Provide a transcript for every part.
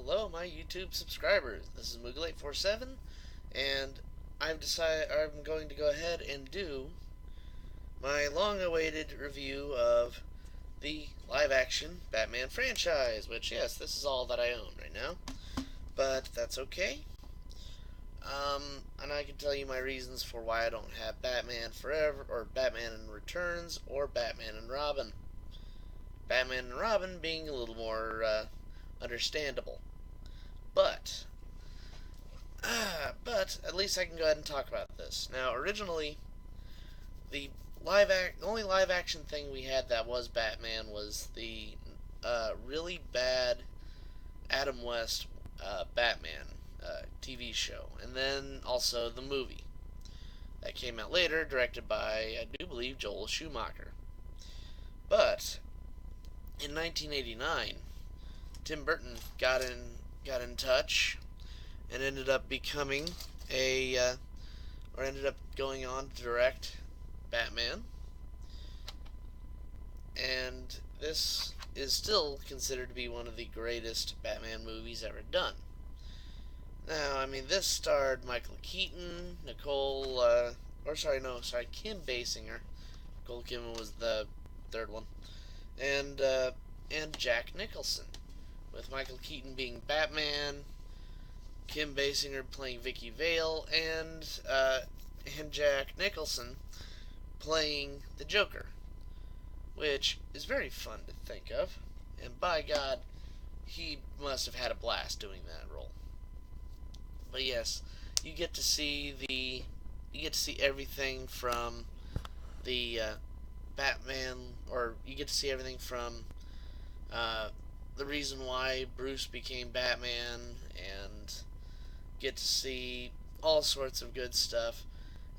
Hello, my YouTube subscribers. This is Moogle847, and I've decided I'm going to go ahead and do my long-awaited review of the live-action Batman franchise. Which, yes, this is all that I own right now, but that's okay. And I can tell you my reasons for why I don't have Batman Forever, or Batman and Returns, or Batman and Robin. Batman and Robin being a little more understandable. But at least I can go ahead and talk about this. Now, originally, the only live action thing we had that was Batman was the really bad Adam West Batman TV show, and then also the movie that came out later, directed by, I do believe, Joel Schumacher. But in 1989, Tim Burton got in touch and ended up becoming ended up going on to direct Batman, and this is still considered to be one of the greatest Batman movies ever done. Now, I mean, this starred Michael Keaton, Kim Basinger. Nicole Kidman was the third one, and Jack Nicholson, with Michael Keaton being Batman, Kim Basinger playing Vicky Vale, and Jack Nicholson playing the Joker, which is very fun to think of, and by God, he must have had a blast doing that role. But yes, you get to see everything from the Batman, or you get to see everything from the reason why Bruce became Batman, and get to see all sorts of good stuff.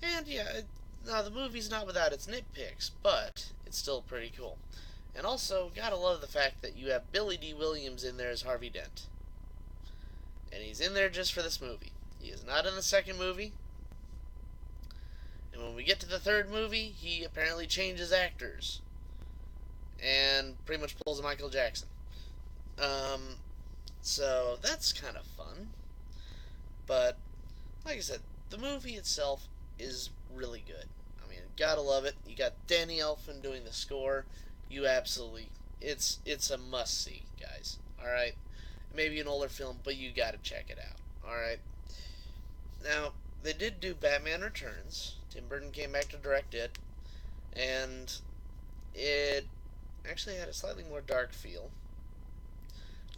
And yeah, now the movie's not without its nitpicks, but it's still pretty cool. And also, gotta love the fact that you have Billy D. Williams in there as Harvey Dent. And he's in there just for this movie. He is not in the second movie. And when we get to the third movie, he apparently changes actors. And pretty much pulls a Michael Jackson. So that's kind of fun. But, like I said, the movie itself is really good. I mean, gotta love it. You got Danny Elfman doing the score. It's a must-see, guys. Alright? Maybe an older film, but you gotta check it out. Alright? Now, they did do Batman Returns. Tim Burton came back to direct it. And it actually had a slightly more dark feel.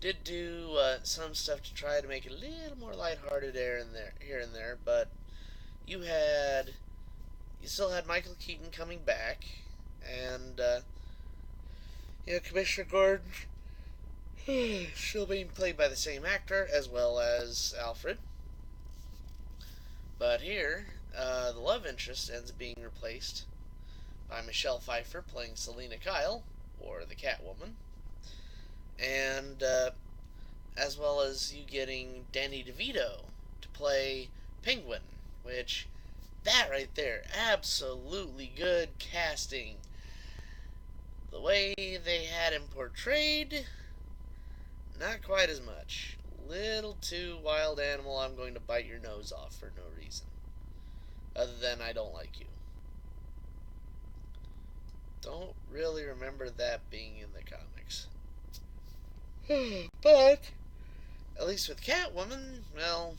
Did do some stuff to try to make it a little more lighthearted here and there, but you still had Michael Keaton coming back, and Commissioner Gordon still being played by the same actor as well as Alfred. But here, the love interest ends up being replaced by Michelle Pfeiffer playing Selina Kyle, or the Catwoman. And as well as you getting Danny DeVito to play Penguin, which, that right there, absolutely good casting. The way they had him portrayed, not quite as much. Little too wild animal, I'm going to bite your nose off for no reason. Other than I don't like you. Don't really remember that being in the comics. But, at least with Catwoman, well,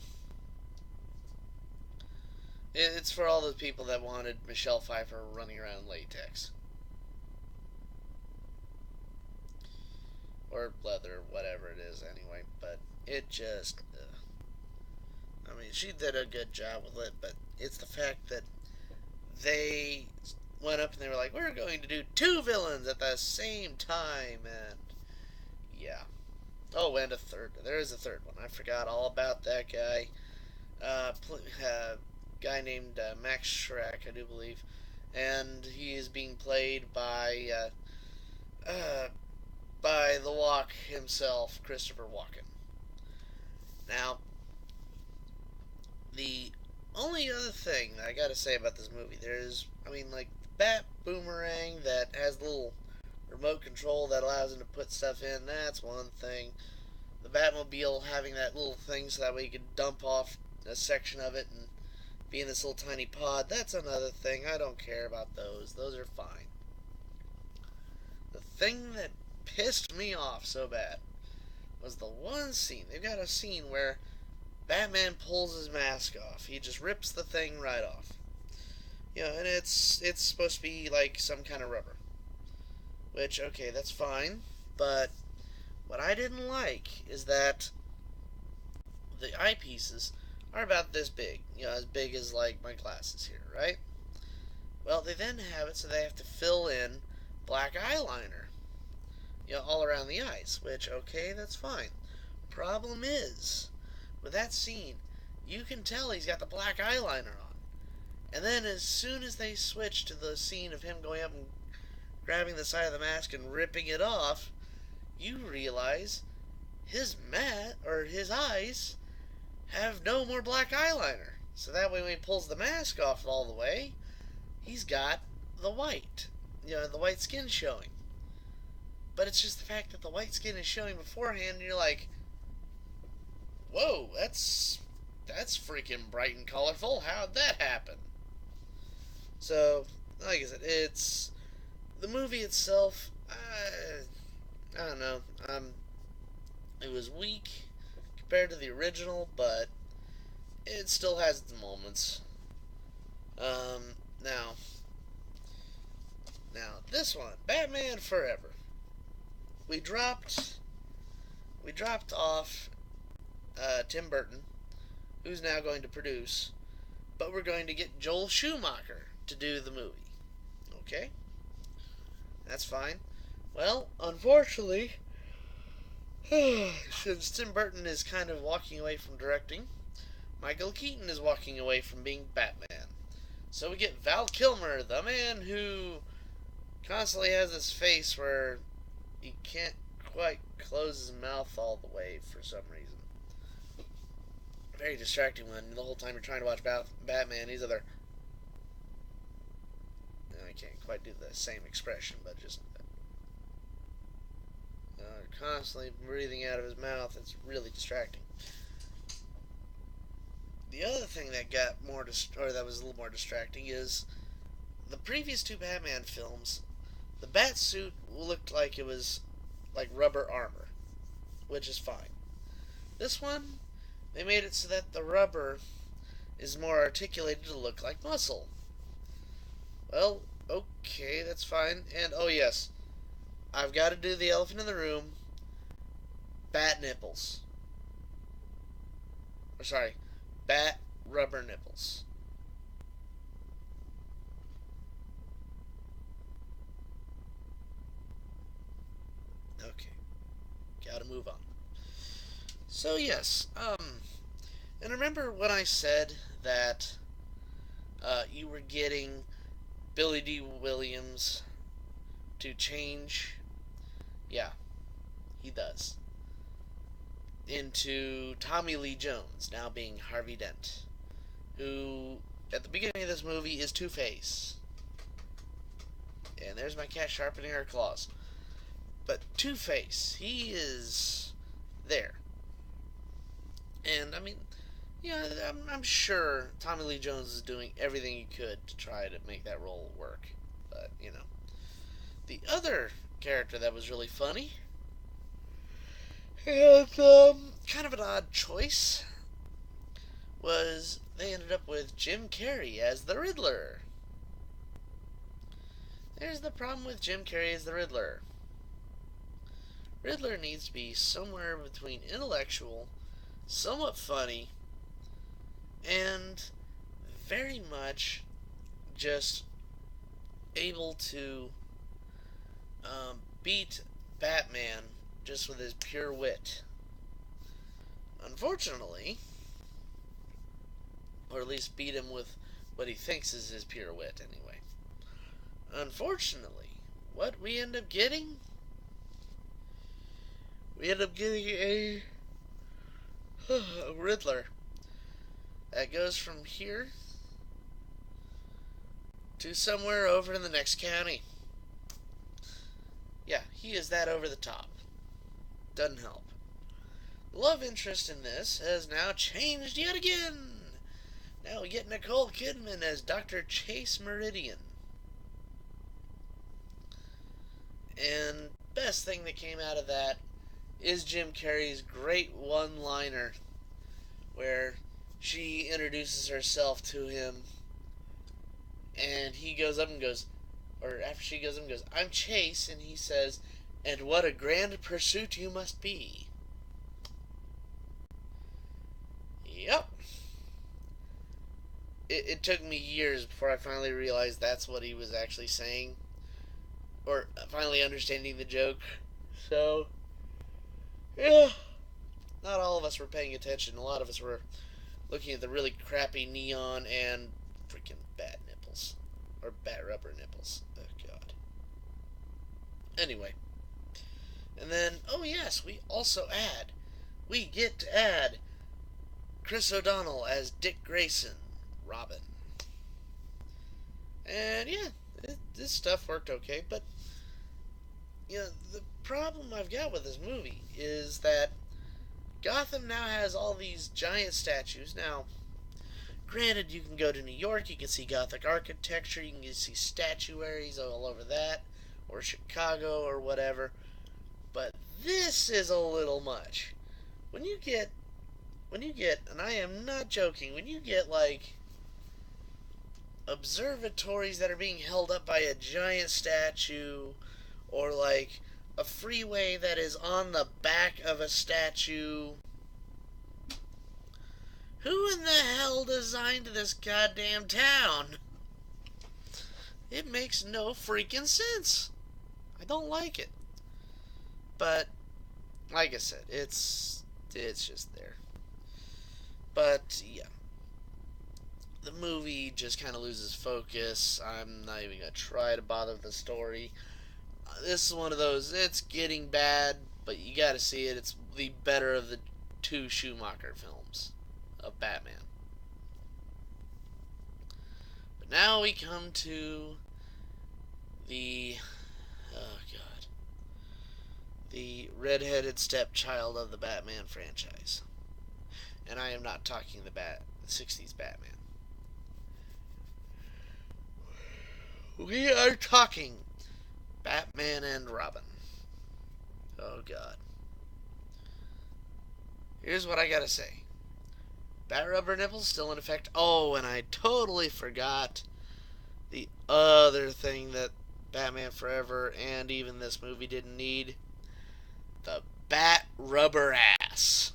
it's for all those people that wanted Michelle Pfeiffer running around latex. Or leather, whatever it is anyway, but it just, I mean, she did a good job with it, but it's the fact that they went up and they were like, we're going to do two villains at the same time, and yeah. Oh, and a third. There is a third one. I forgot all about that guy. Guy named Max Schreck, I do believe, and he is being played by the Walk himself, Christopher Walken. Now, the only other thing that I gotta say about this movie, like Bat Boomerang that has a little remote control that allows him to put stuff in, that's one thing. the Batmobile having that little thing so that way you could dump off a section of it and be in this little tiny pod. That's another thing. I don't care about those. Those are fine. The thing that pissed me off so bad was the one scene. They've got a scene where Batman pulls his mask off. He just rips the thing right off. And it's supposed to be like some kind of rubber. Which, okay, that's fine. But what I didn't like is that the eyepieces are about this big. As big as like my glasses here, right? Well, they then have it so they have to fill in black eyeliner, all around the eyes. Which, okay, that's fine. Problem is, with that scene, you can tell he's got the black eyeliner on. And then as soon as they switch to the scene of him going up and grabbing the side of the mask and ripping it off, you realize his eyes have no more black eyeliner. So that way when he pulls the mask off all the way, he's got the white. The white skin showing. But it's just the fact that the white skin is showing beforehand, and you're like, whoa, that's freaking bright and colorful. How'd that happen? So, like I said, it's the movie itself. I don't know. It was weak compared to the original, but it still has its moments. Now this one, Batman Forever. We dropped off Tim Burton, who's now going to produce, but we're going to get Joel Schumacher to do the movie. Okay? That's fine. Well, unfortunately, since Tim Burton is kind of walking away from directing, Michael Keaton is walking away from being Batman. So we get Val Kilmer, the man who constantly has this face where he can't quite close his mouth all the way for some reason. Very distracting when the whole time you're trying to watch Batman, he's other. I can't quite do the same expression, but just constantly breathing out of his mouth. It's really distracting. The other thing that got that was a little more distracting is the previous two Batman films. The bat suit looked like it was like rubber armor, which is fine. This one, they made it so that the rubber is more articulated to look like muscle. Well, okay, that's fine. And oh yes, I've got to do the elephant in the room. Bat nipples. Or sorry, bat rubber nipples. Okay, gotta move on. So yes, and remember when I said that you were getting Billy D. Williams to change? Yeah, he does. Into Tommy Lee Jones, now being Harvey Dent, who at the beginning of this movie is Two-Face. And there's my cat sharpening her claws. But Two-Face, he is there. And I mean, I'm sure Tommy Lee Jones is doing everything he could to try to make that role work. But, the other character that was really funny, and kind of an odd choice, was they ended up with Jim Carrey as the Riddler. There's the problem with Jim Carrey as the Riddler. Riddler needs to be somewhere between intellectual, somewhat funny, and very much just able to beat Batman just with his pure wit. Unfortunately, or at least beat him with what he thinks is his pure wit anyway. Unfortunately, what we end up getting? We end up getting a Riddler that goes from here to somewhere over in the next county. Yeah, he is that over the top. Doesn't help. love interest in this has now changed yet again. Now we get Nicole Kidman as Dr. Chase Meridian. And best thing that came out of that is Jim Carrey's great one-liner where she introduces herself to him and he goes up and goes, or after she goes up and goes, "I'm Chase," and he says, "And what a grand pursuit you must be." Yep. It took me years before I finally realized that's what he was actually saying, or finally understanding the joke. So, yeah, not all of us were paying attention. A lot of us were looking at the really crappy neon and freaking bat nipples. Or bat rubber nipples. Oh, God. Anyway. And then, oh yes, we get to add Chris O'Donnell as Dick Grayson, Robin. And yeah, this stuff worked okay, but the problem I've got with this movie is that Gotham now has all these giant statues. Now, granted, you can go to New York, you can see Gothic architecture, you can see statuaries all over that, or Chicago, or whatever, but this is a little much. When you get, and I am not joking, when you get, like, observatories that are being held up by a giant statue, or, like, a freeway that is on the back of a statue. Who in the hell designed this goddamn town? It makes no freaking sense. I don't like it. But, like I said, it's just there. But, yeah. The movie just kind of loses focus. I'm not even going to try to bother with the story. This is one of those, it's getting bad, but you got to see it. It's the better of the two Schumacher films of Batman. But now we come to the, oh God, the redheaded stepchild of the Batman franchise. And I am not talking the 60s Batman. We are talking Batman and Robin. Oh God. Here's what I gotta say. Bat rubber nipples still in effect. Oh, and I totally forgot the other thing that Batman Forever and even this movie didn't need. The bat rubber ass.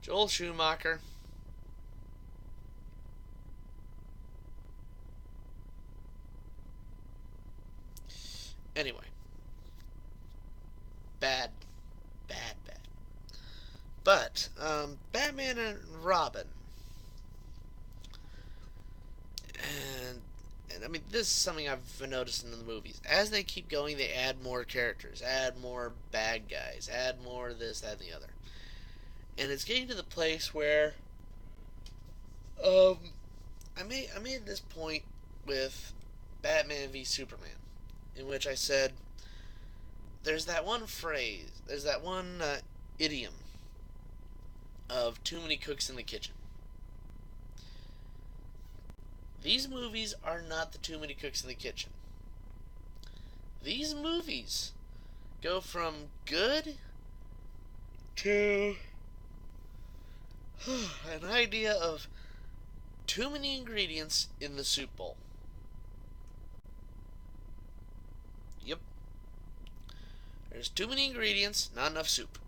Joel Schumacher. Anyway. Bad. But, Batman and Robin. And I mean, this is something I've been noticing in the movies. As they keep going, they add more characters, add more bad guys, add more this, that, and the other. And it's getting to the place where, I made this point with Batman v Superman, in which I said, there's that one phrase, there's that one idiom of too many cooks in the kitchen. These movies are not the too many cooks in the kitchen. These movies go from good to an idea of too many ingredients in the soup bowl. Yep. There's too many ingredients, not enough soup.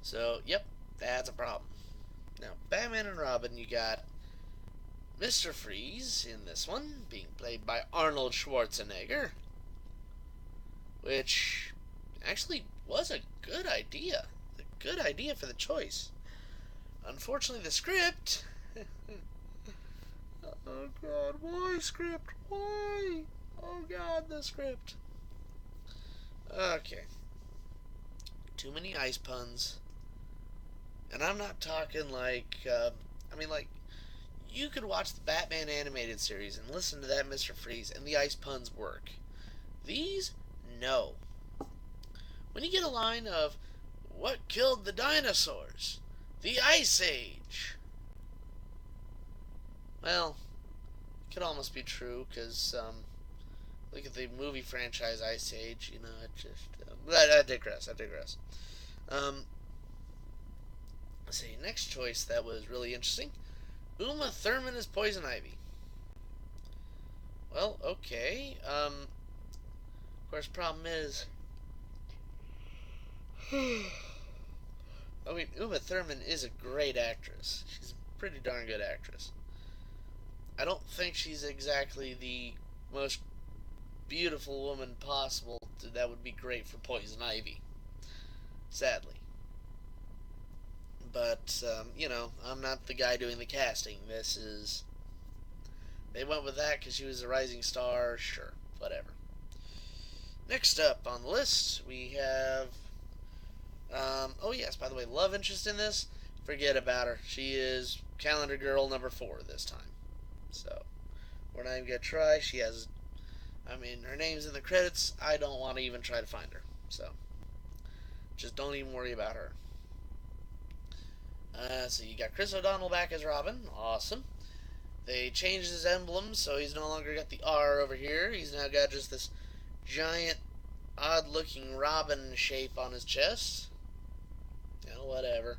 So, yep, that's a problem. Now, Batman and Robin, you got Mr. Freeze in this one, being played by Arnold Schwarzenegger, which actually was a good idea. A good idea for the choice. Unfortunately, the script... oh God, why script? Why? Oh God, the script. Okay. Too many ice puns. And I'm not talking like, you could watch the Batman animated series and listen to that Mr. Freeze and the ice puns work. These, no. when you get a line of, "What killed the dinosaurs? The Ice Age." Well, it could almost be true, because look at the movie franchise Ice Age. You know, it just. I digress. Um, let's see. Next choice that was really interesting. Uma Thurman is Poison Ivy. Well, okay. Of course, problem is. I mean, Uma Thurman is a great actress. She's a pretty darn good actress. I don't think she's exactly the most beautiful woman possible that would be great for Poison Ivy. Sadly. But, you know, I'm not the guy doing the casting. This is. They went with that because she was a rising star. Sure, whatever. Next up on the list, we have. Oh, yes, by the way, love interest in this, forget about her. She is calendar girl number 4 this time. So, we're not even going to try. She has. I mean, her name's in the credits. I don't want to even try to find her. So, just don't even worry about her. So you got Chris O'Donnell back as Robin. Awesome. They changed his emblem, so he's no longer got the R over here. He's now got just this giant, odd-looking Robin shape on his chest. Oh, whatever.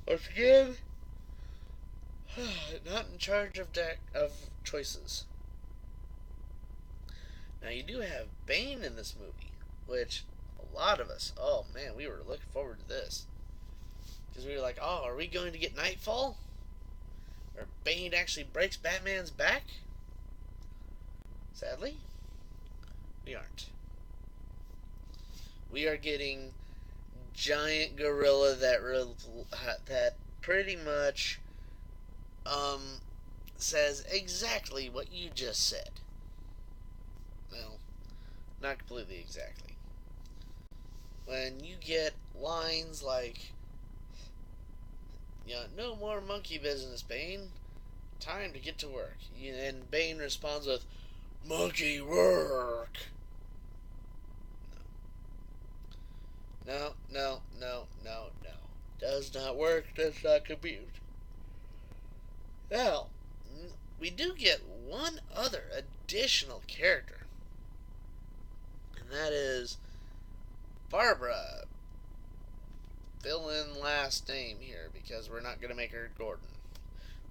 Once again, not in charge of choices. Now, you do have Bane in this movie, which a lot of us, oh man, we were looking forward to this. Because we were like, oh, are we going to get Nightfall? Or Bane actually breaks Batman's back? Sadly, we aren't. We are getting giant gorilla that pretty much says exactly what you just said. Well, not completely exactly. When you get lines like, you know, "No more monkey business, Bane. Time to get to work." And Bane responds with, "Monkey work." No. Does not work. Does not compute. Now, we do get one other additional character. And that is Barbara. Fill in last name here, because we're not going to make her Gordon.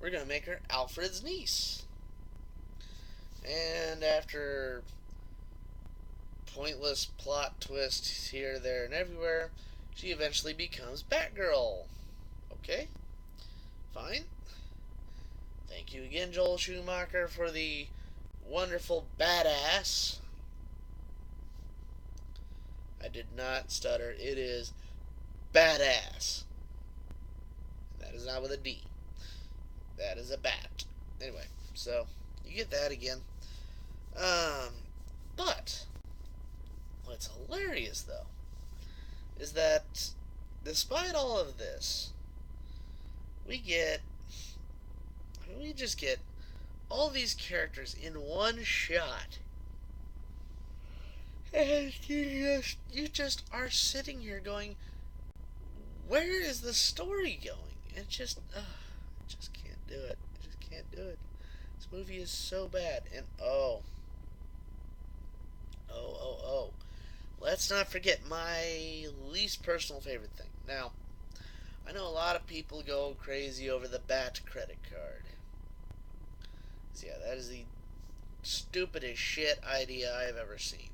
We're going to make her Alfred's niece. And after pointless plot twists here, there, and everywhere, she eventually becomes Batgirl. Okay, fine. Thank you again, Joel Schumacher, for the wonderful badass. I did not stutter. It is badass. That is not with a D. That is a bat. Anyway, so you get that again. But what's hilarious, though, is that despite all of this, we just get all these characters in one shot. And you just are sitting here going, where is the story going? And just can't do it. I just can't do it. This movie is so bad. And oh. Let's not forget my least personal favorite thing. Now, I know a lot of people go crazy over the Bat credit card. So yeah, that is the stupidest shit idea I've ever seen.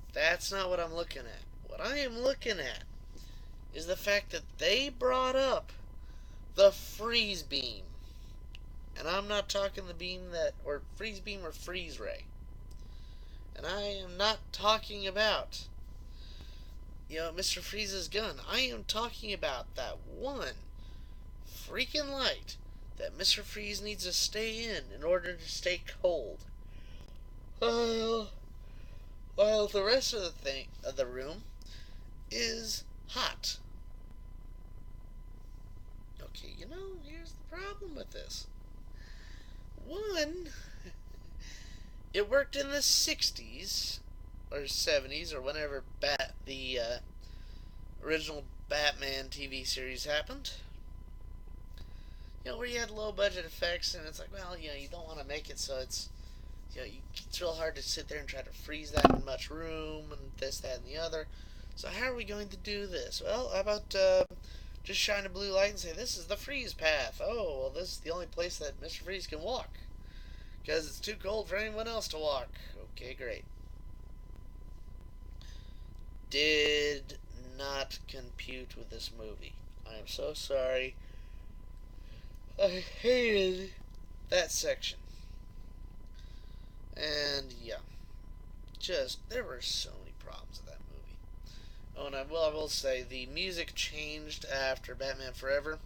But that's not what I'm looking at. What I am looking at is the fact that they brought up the freeze beam. And I'm not talking the beam or freeze beam or freeze ray. And I am not talking about, Mr. Freeze's gun. I am talking about that one freaking light that Mr. Freeze needs to stay in order to stay cold. While the rest of the room is hot. Okay, here's the problem with this. One, it worked in the 60s, or 70s or whenever the original Batman TV series happened. Where you had low budget effects, and it's like, well, you don't want to make it so it's real hard to sit there and try to freeze that in much room and this, that, and the other. So how are we going to do this? Well, how about just shine a blue light and say, this is the freeze path. Oh, well, this is the only place that Mr. Freeze can walk, because it's too cold for anyone else to walk. Okay, great. Did not compute with this movie. I am so sorry. I hated that section. And yeah, there were so many problems with that movie. Oh, and I will say the music changed after Batman Forever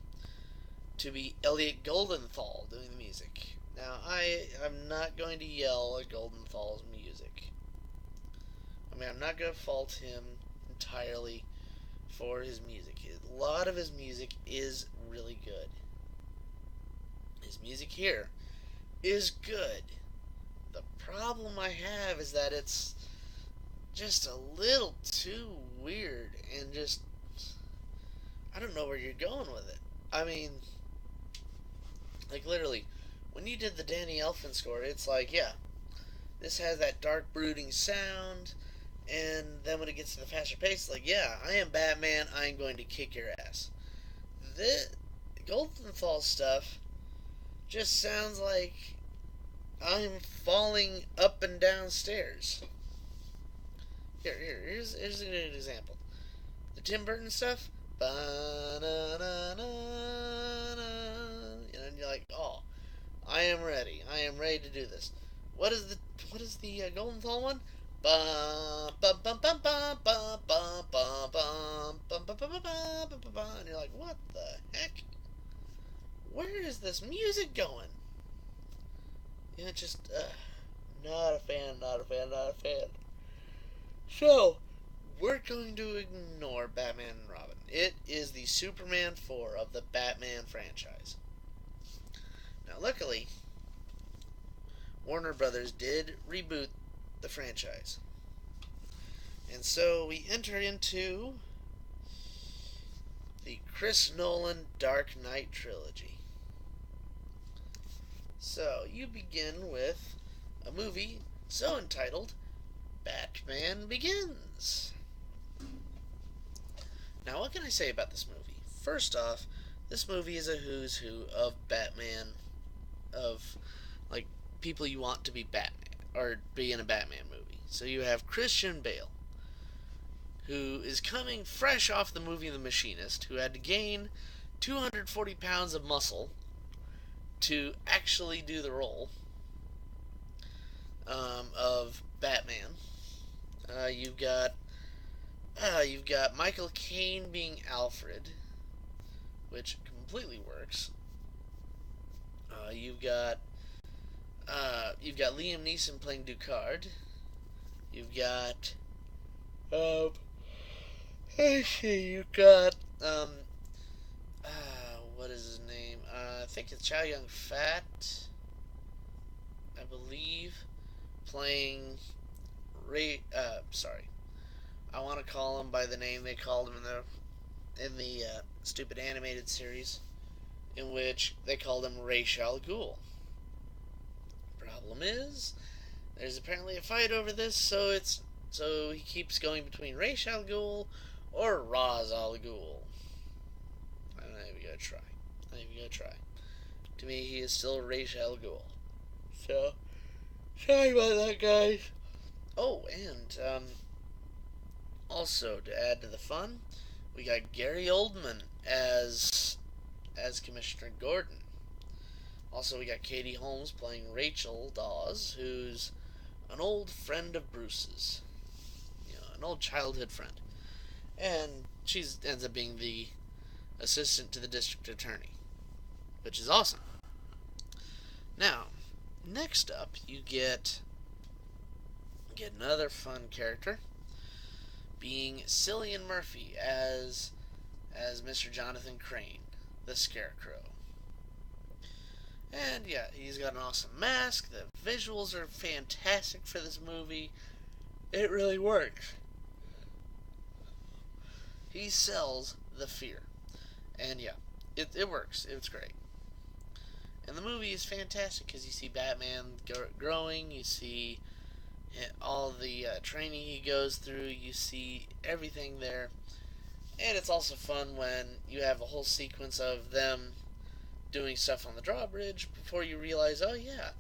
to be Elliot Goldenthal doing the music. Now, I'm not going to yell at Goldenthal's music. I mean, I'm not going to fault him entirely for his music. A lot of his music is really good. His music here is good. The problem I have is that it's just a little too weird and just, I don't know where you're going with it. I mean, like literally, when you did the Danny Elfman score, it's like, yeah, this has that dark brooding sound, and then when it gets to the faster pace, it's like, yeah, I am Batman, I'm going to kick your ass. The Goldenthal stuff just sounds like I'm falling up and down stairs. Here's a good example. The Tim Burton stuff, and you're like, oh, I am ready. I am ready to do this. What is the Goldenthal one? And you're like, what the heck? Where is this music going? Just not a fan. So, we're going to ignore Batman and Robin. It is the Superman 4 of the Batman franchise. Now, luckily, Warner Brothers did reboot the franchise. And so we enter into the Chris Nolan Dark Knight trilogy. So, you begin with a movie so entitled Batman Begins. Now, what can I say about this movie? First off, this movie is a who's who of Batman, of like people you want to be Batman or be in a Batman movie. So you have Christian Bale, who is coming fresh off the movie The Machinist, who had to gain 240 pounds of muscle to actually do the role of Batman. You've got Michael Caine being Alfred, which completely works. You've got Liam Neeson playing Ducard. You've got you've got what is his name? I think it's Chow Yun Fat, I believe, playing sorry, I want to call him by the name they called him in the stupid animated series, in which they called him Ra's al Ghul. Problem is, there's apparently a fight over this, so he keeps going between Ra's al Ghul or Ra's al Ghul. I'm not even gonna try. To me, he is still Ra's al Ghul. So, sorry about that, guys. Oh, and also to add to the fun, we got Gary Oldman as Commissioner Gordon. Also, we got Katie Holmes playing Rachel Dawes, who's an old friend of Bruce's, an old childhood friend, and she ends up being the assistant to the district attorney, which is awesome. Now, next up, you get another fun character, being Cillian Murphy as Mr. Jonathan Crane, the Scarecrow. And yeah, he's got an awesome mask. The visuals are fantastic for this movie. It really works. He sells the fear. And yeah, it works. It's great. And the movie is fantastic because you see Batman growing, you see all the training he goes through, you see everything there. And it's also fun when you have a whole sequence of them doing stuff on the drawbridge before you realize, oh yeah,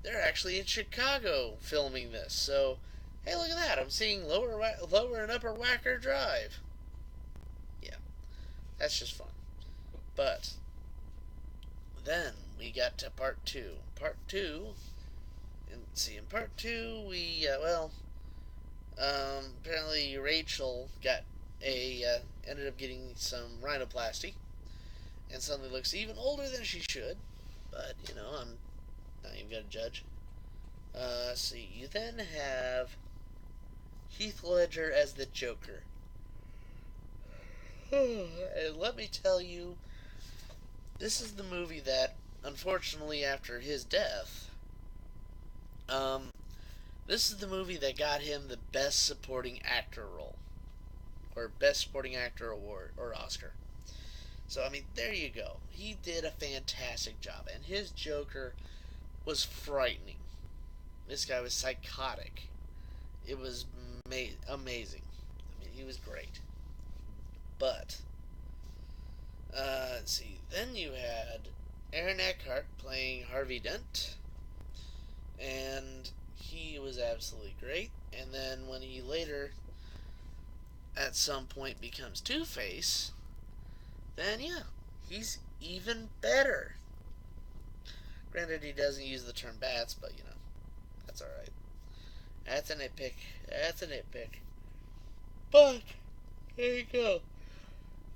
they're actually in Chicago filming this. So, hey, look at that! I'm seeing Lower and Upper Wacker Drive. Yeah, that's just fun. But then we got to part two. Part two. And see, in part two, apparently Rachel got ended up getting some rhinoplasty, and suddenly looks even older than she should. But I'm not even gonna judge. See, you then have Heath Ledger as the Joker. And let me tell you, this is the movie that, unfortunately, after his death, um, this is the movie that got him the Best Supporting Actor role, or Best Supporting Actor award, or Oscar. So, I mean, there you go. He did a fantastic job, and his Joker was frightening. This guy was psychotic. It was amazing. I mean, he was great. But, let's see. Then you had Aaron Eckhart playing Harvey Dent, and he was absolutely great. And then when he later, at some point, becomes Two-Face, then yeah, he's even better. Granted, he doesn't use the term bats, but that's alright. That's a nitpick. That's a nitpick. But, there you go.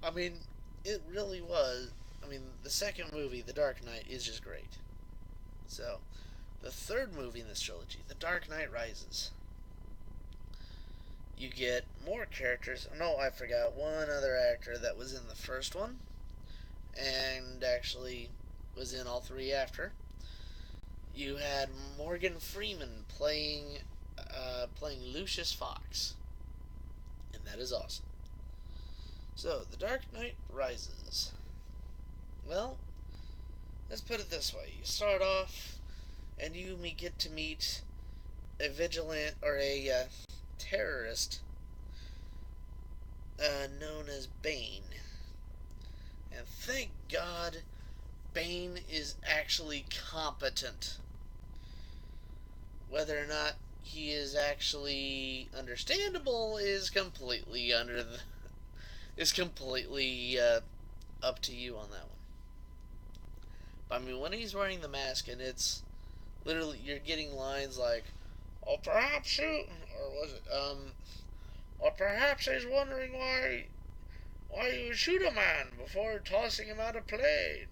I mean, it really was. I mean, the second movie, The Dark Knight, is just great. So, the third movie in this trilogy, The Dark Knight Rises, you get more characters. No, I forgot one other actor that was in the first one, and actually was in all three after. You had Morgan Freeman playing Lucius Fox, and that is awesome. So, The Dark Knight Rises. Well, let's put it this way: you start off, and you get to meet a vigilant or a terrorist known as Bane, and thank God, Bane is actually competent. Whether or not he is actually understandable is completely up to you on that one. But I mean, when he's wearing the mask and it's literally you're getting lines like, "Oh, perhaps you," or was it, or perhaps he's wondering why you would shoot a man before tossing him out of plane.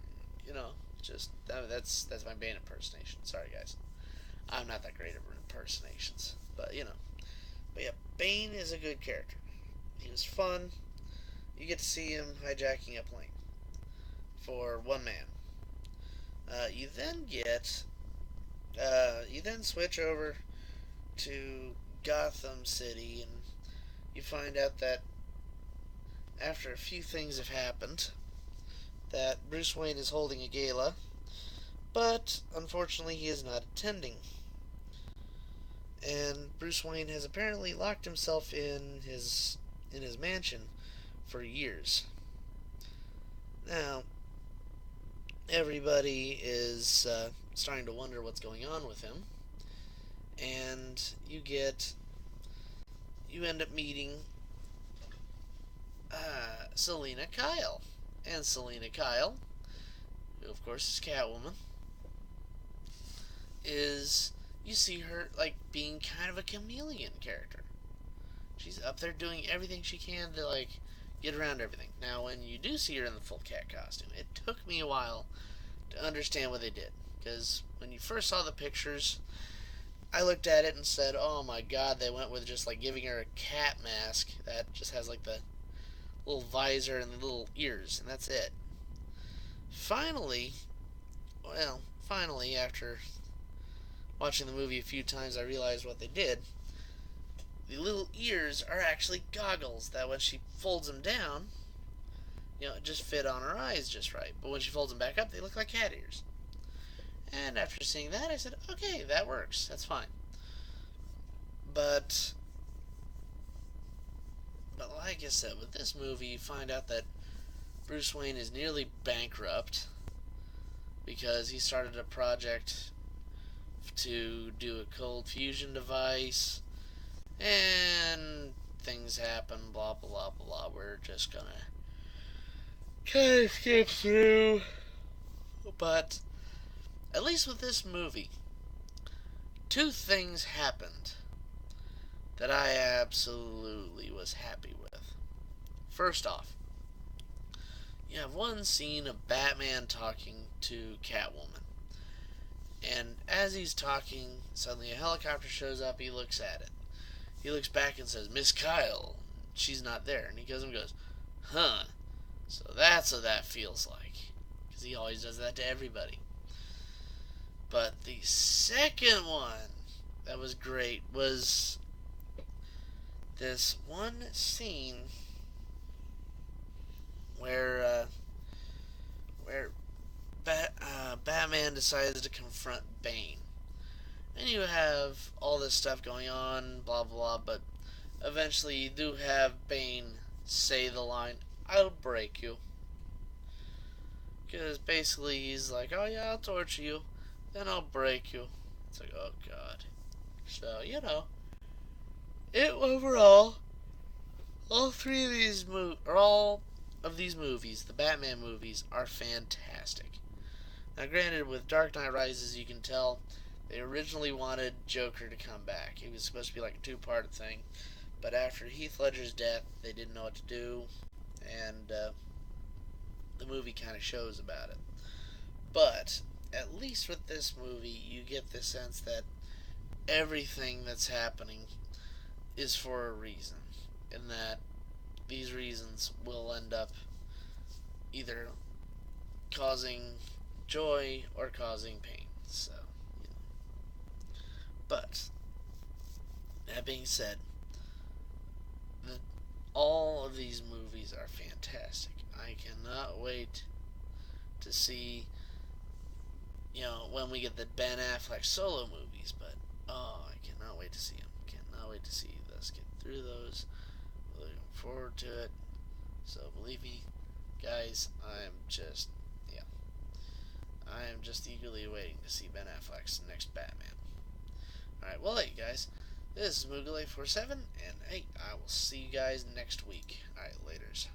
Just that's my Bane impersonation. Sorry, guys. I'm not that great at impersonations, but But yeah, Bane is a good character. He was fun. You get to see him hijacking a plane for one man. You then switch over to Gotham City, and you find out that after a few things have happened, that Bruce Wayne is holding a gala, but unfortunately he is not attending. And Bruce Wayne has apparently locked himself in his mansion for years. Now, everybody is starting to wonder what's going on with him, and you end up meeting Selina Kyle. And Selina Kyle, who of course is Catwoman, you see her like being kind of a chameleon character. She's up there doing everything she can to like get around everything. Now, when you do see her in the full cat costume, it took me a while to understand what they did, because when you first saw the pictures, I looked at it and said, "Oh my God!" They went with just like giving her a cat mask that just has like the little visor and the little ears, and that's it. Finally, after watching the movie a few times, I realized what they did. the little ears are actually goggles that when she folds them down, just fit on her eyes just right. But when she folds them back up, they look like cat ears. And after seeing that, I said, okay, that works. That's fine. But like I said, with this movie, you find out that Bruce Wayne is nearly bankrupt because he started a project to do a cold fusion device, and things happen, blah, blah, blah. We're just gonna kind of skip through. But at least with this movie, two things happened that I absolutely was happy with. First off, you have one scene of Batman talking to Catwoman. And as he's talking, suddenly a helicopter shows up. He looks at it. He looks back and says, Miss Kyle. She's not there. And he goes and goes, huh. So that's what that feels like. Because he always does that to everybody. But the second one that was great was this one scene where Batman decides to confront Bane. And you have all this stuff going on, blah blah, but eventually you do have Bane say the line, I'll break you. Because basically he's like, oh yeah, I'll torture you, then I'll break you. It's like, oh god. So, overall, all of these movies, the Batman movies, are fantastic. Now, granted, with Dark Knight Rises, you can tell they originally wanted Joker to come back. He was supposed to be like a two-part thing, but after Heath Ledger's death, they didn't know what to do, and the movie kind of shows about it. But at least with this movie, you get the sense that everything that's happening is for a reason, and that these reasons will end up either causing joy or causing pain. So, but that being said, all of these movies are fantastic. I cannot wait to see, when we get the Ben Affleck solo movies. But I cannot wait to see them. Cannot wait to see us get through those. Looking forward to it. So believe me, guys, I am just eagerly waiting to see Ben Affleck's next Batman. Alright, well, hey, guys. This is Moogle 847, and hey, I will see you guys next week. Alright, laters.